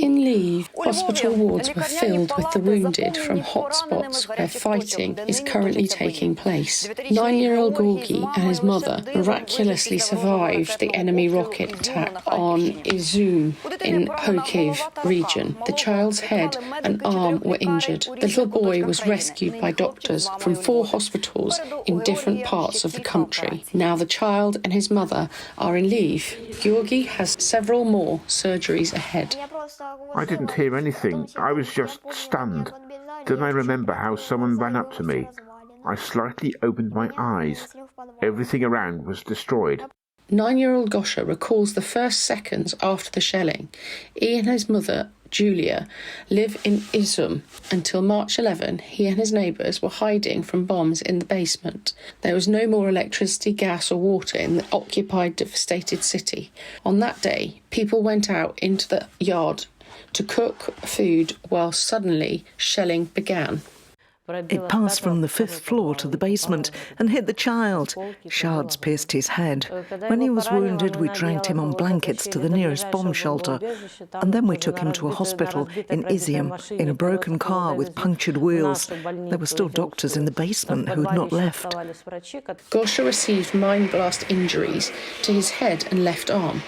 In Lviv, hospital wards were filled with the wounded from hotspots where fighting is currently taking place. 9-year-old Heorhii and his mother miraculously survived the enemy rocket attack on Izium in Kharkiv region. The child's head and arm were injured. The little boy was rescued by doctors from 4 hospitals in different parts of the country. Now the child and his mother are in Lviv. Heorhii has several more surgeries ahead. I didn't hear anything. I was just stunned. Then I remember how someone ran up to me. I slightly opened my eyes. Everything around was destroyed. 9-year-old Gosha recalls the first seconds after the shelling. He and his mother, Julia, live in Izium. Until March 11, he and his neighbours were hiding from bombs in the basement. There was no more electricity, gas or water in the occupied, devastated city. On that day, people went out into the yard to cook food while suddenly shelling began. It passed from the 5th floor to the basement and hit the child. Shards pierced his head. When he was wounded, we dragged him on blankets to the nearest bomb shelter. And then we took him to a hospital in Izium in a broken car with punctured wheels. There were still doctors in the basement who had not left. Gosha received mine blast injuries to his head and left arm.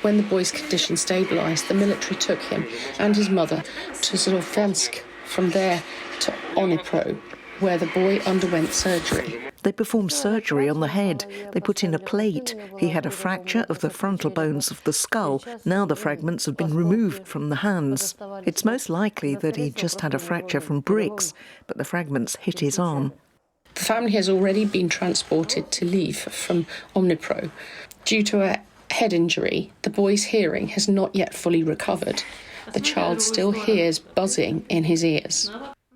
When the boy's condition stabilised, the military took him and his mother to Lviv. From there to Dnipro, where the boy underwent surgery. They performed surgery on the head. They put in a plate. He had a fracture of the frontal bones of the skull. Now the fragments have been removed from the hands. It's most likely that he just had a fracture from bricks, but the fragments hit his arm. The family has already been transported to Lviv from Dnipro. Due to a head injury, the boy's hearing has not yet fully recovered. The child still hears buzzing in his ears.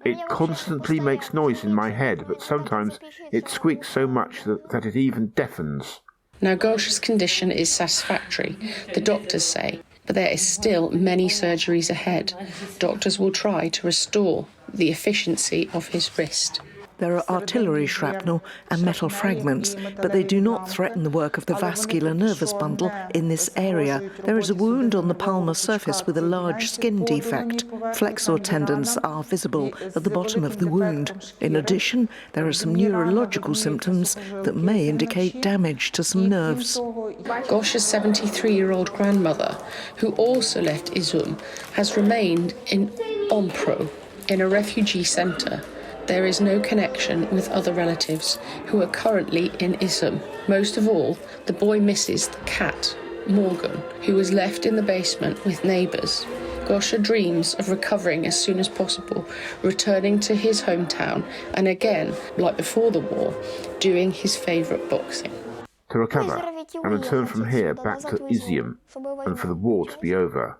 It constantly makes noise in my head, but sometimes it squeaks so much that it even deafens. Now Gosha's condition is satisfactory, the doctors say, but there is still many surgeries ahead. Doctors will try to restore the efficiency of his wrist. There are artillery shrapnel and metal fragments, but they do not threaten the work of the vascular nervous bundle in this area. There is a wound on the palmar surface with a large skin defect. Flexor tendons are visible at the bottom of the wound. In addition, there are some neurological symptoms that may indicate damage to some nerves. Gosha's 73-year-old grandmother, who also left Izium, has remained in Dnipro, in a refugee centre. There is no connection with other relatives who are currently in Izium. Most of all, the boy misses the cat, Morgan, who was left in the basement with neighbours. Gosha dreams of recovering as soon as possible, returning to his hometown and again, like before the war, doing his favourite boxing. To recover and return from here back to Izium and for the war to be over.